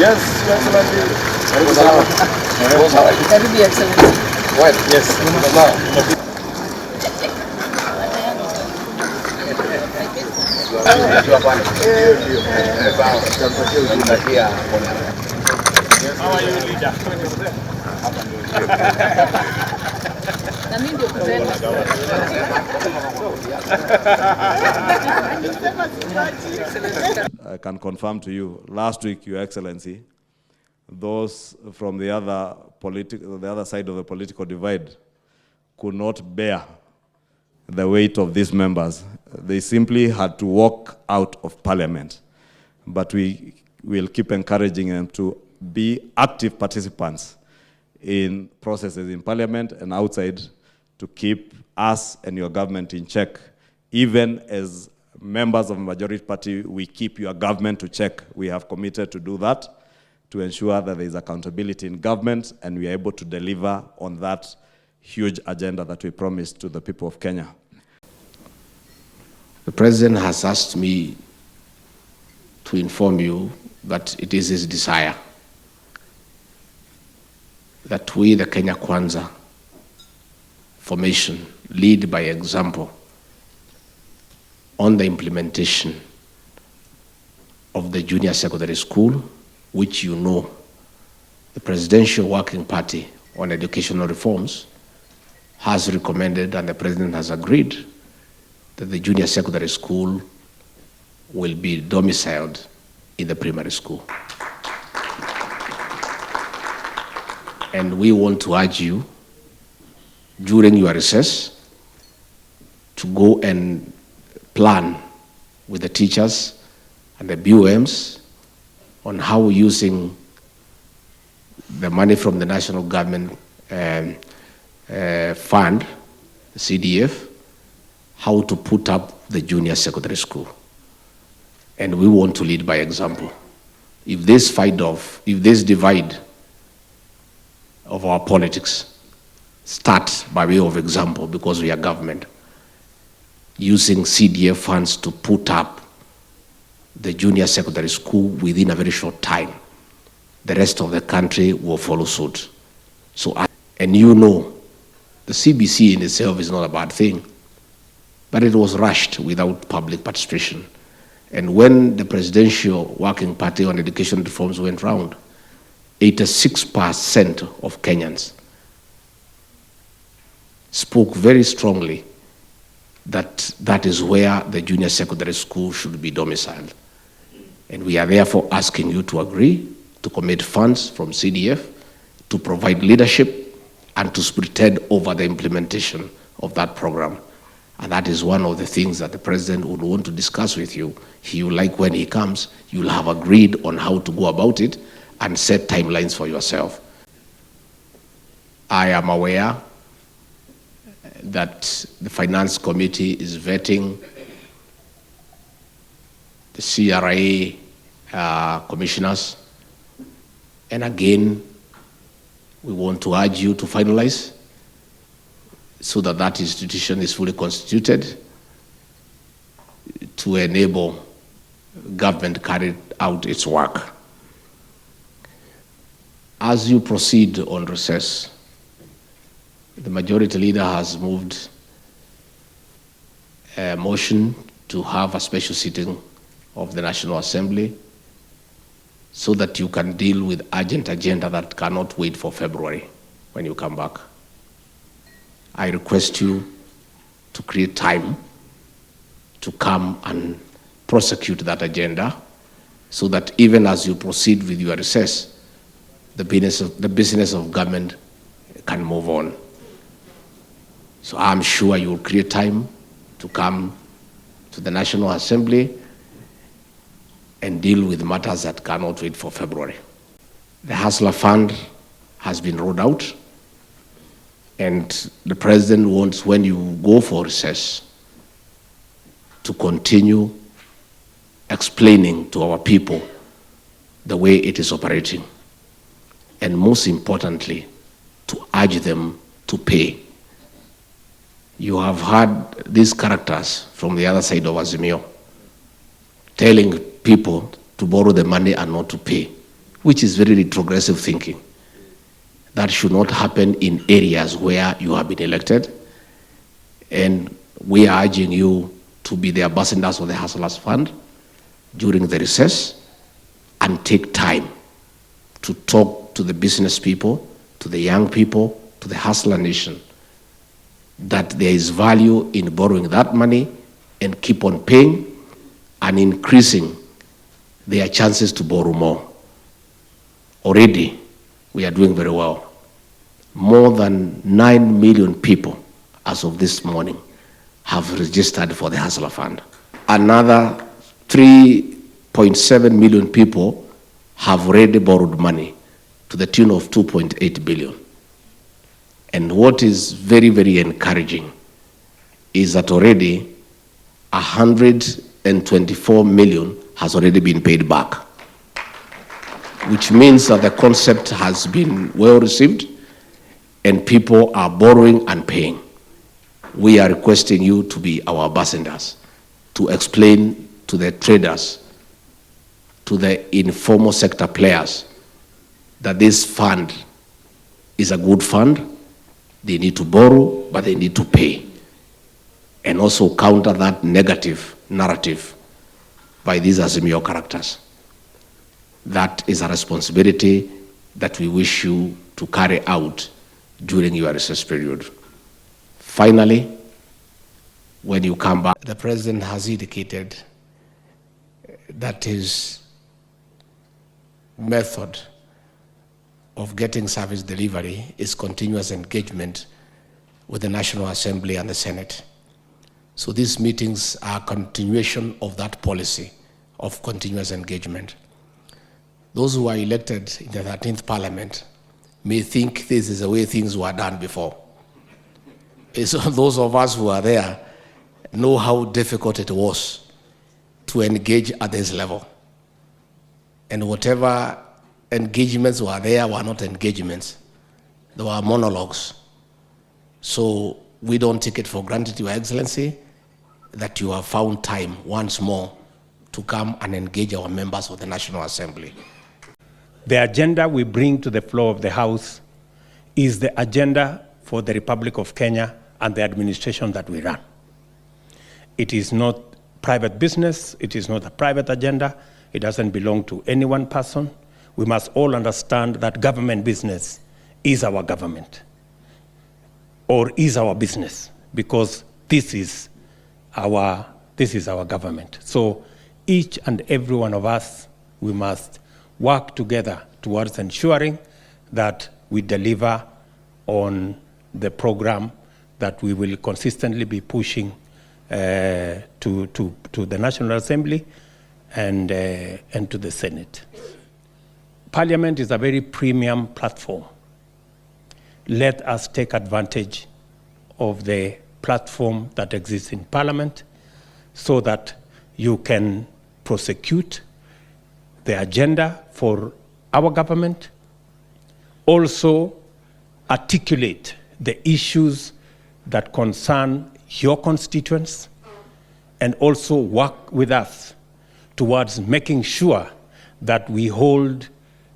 Yes, Excellency. Karibu Excellency. What? Yes. How are you, leader? I can confirm to you, last week, Your Excellency, those from the other side of the political divide could not bear the weight of these members. They simply had to walk out of Parliament. But we will keep encouraging them to be active participants in processes in Parliament and outside to keep us and your government in check. Even as members of the majority party, we keep your government to check. We have committed to do that, to ensure that there is accountability in government and we are able to deliver on that huge agenda that we promised to the people of Kenya. The President has asked me to inform you that it is his desire that we, the Kenya Kwanza formation, lead by example on the implementation of the junior secondary school, which you know the Presidential Working Party on Educational Reforms has recommended, and the President has agreed, that the junior secondary school will be domiciled in the primary school. And we want to urge you, during your recess, to go and plan with the teachers and the BOMs on how using the money from the national government fund, CDF, how to put up the junior secondary school. And we want to lead by example. If this divide of our politics starts by way of example, because we are government, using CDF funds to put up the junior secondary school within a very short time, the rest of the country will follow suit. And you know, the CBC in itself is not a bad thing, but it was rushed without public participation. And when the Presidential Working Party on Education Reforms went round, 86% of Kenyans spoke very strongly that that is where the junior secondary school should be domiciled. And we are therefore asking you to agree to commit funds from CDF to provide leadership and to spearhead over the implementation of that program. And that is one of the things that the President would want to discuss with you. He will like when he comes, you'll have agreed on how to go about it and set timelines for yourself. I am aware that the Finance Committee is vetting the CRA commissioners. And again, we want to urge you to finalize so that that institution is fully constituted to enable government carry out its work. As you proceed on recess, the majority leader has moved a motion to have a special sitting of the National Assembly so that you can deal with urgent agenda that cannot wait for February when you come back. I request you to create time to come and prosecute that agenda so that even as you proceed with your recess, the business of government can move on. So I'm sure you will create time to come to the National Assembly and deal with matters that cannot wait for February. The Hustler Fund has been rolled out, and the President wants, when you go for recess, to continue explaining to our people the way it is operating. And most importantly, to urge them to pay. You have heard these characters from the other side of Azimio telling people to borrow the money and not to pay. which is very retrogressive thinking. That should not happen in areas where you have been elected. And we are urging you to be the ambassadors of the Hustlers Fund during the recess and take time to talk to the business people, to the young people, to the hustler nation, that there is value in borrowing that money and keep on paying and increasing their chances to borrow more. Already, we are doing very well. More than 9 million people, as of this morning, have registered for the Hustler Fund. Another 3.7 million people have already borrowed money to the tune of 2.8 billion. And what is very, very encouraging is that already 124 million has already been paid back, which means that the concept has been well received and people are borrowing and paying. We are requesting you to be our ambassadors, to explain to the traders, to the informal sector players, that this fund is a good fund. They need to borrow, but they need to pay. And also counter that negative narrative by these Azimio characters. That is a responsibility that we wish you to carry out during your recess period. Finally, when you come back, the President has indicated that his method of getting service delivery is continuous engagement with the National Assembly and the Senate. So these meetings are a continuation of that policy of continuous engagement. Those who are elected in the 13th Parliament may think this is the way things were done before. So those of us who are there know how difficult it was to engage at this level. And whatever engagements were there were not engagements. They were monologues. So we don't take it for granted, Your Excellency, that you have found time once more to come and engage our members of the National Assembly. The agenda we bring to the floor of the House is the agenda for the Republic of Kenya and the administration that we run. It is not private business. It is not a private agenda. It doesn't belong to any one person. We must all understand that government business is our government or is our business, because this is our government. So each and every one of us, we must work together towards ensuring that we deliver on the program that we will consistently be pushing to the National Assembly and to the Senate. Parliament is a very premium platform. Let us take advantage of the platform that exists in Parliament so that you can prosecute the agenda for our government, also articulate the issues that concern your constituents, and also work with us towards making sure that we hold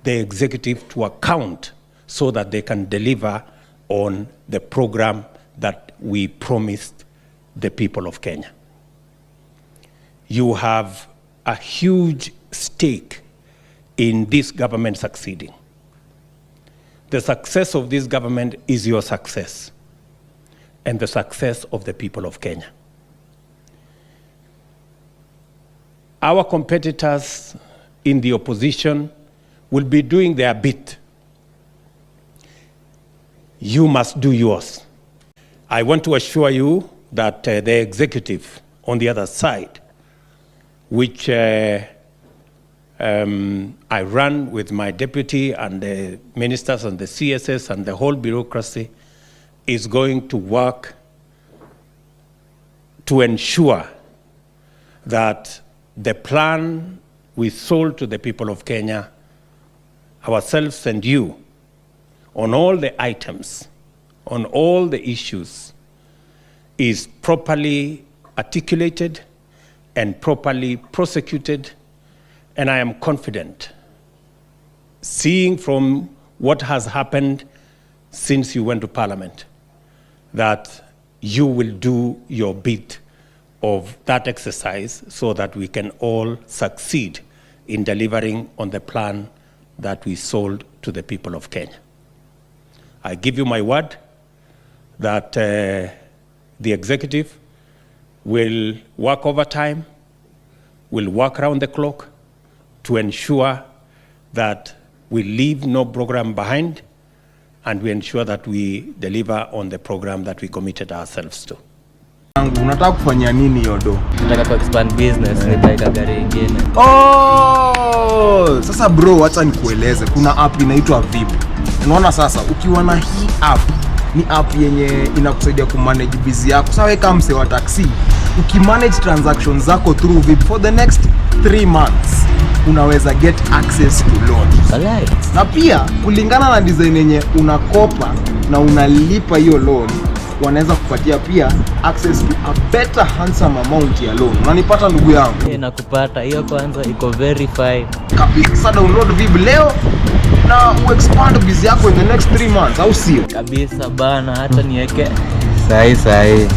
the executive to account so that they can deliver on the program that we promised the people of Kenya. You have a huge stake in this government succeeding. The success of this government is your success and the success of the people of Kenya. Our competitors in the opposition will be doing their bit. You must do yours. I want to assure you that the executive on the other side, which I run with my deputy and the ministers and the CSS and the whole bureaucracy, is going to work to ensure that the plan we sold to the people of Kenya, ourselves and you, on all the items, on all the issues, is properly articulated and properly prosecuted. And I am confident seeing from what has happened since you went to Parliament, that you will do your bit of that exercise so that we can all succeed in delivering on the plan that we sold to the people of Kenya. I give you my word that the executive will work overtime, will work around the clock to ensure that we leave no program behind, and we ensure that we deliver on the program that we committed ourselves to. Unataka kufanya nini yodo? Nataka ku expand business, nitaweka gari nyingine. Oh! Sasa bro, acha nikueleze. Kuna app inaitwa VIP. Unaona sasa, ukiwa na hii app, ni app yenye inakusaidia kumanage busy yako. Sasa wewe kama mse wa taxi, ukimanage transactions zako through VIP for the next 3 months, unaweza get access to loan. Alright. Na pia kulingana na design yenye unakopa na unalipa hiyo loan, wanaweza kupatia pia access to a better handsome amount ya loan. Unanipata ndugu yangu? Nakupata. Hiyo kwanza iko verified. Kabisa, download VIP leo na uexpand business yako in the next 3 months, au sio? Kabisa bana, hata niweke sahi.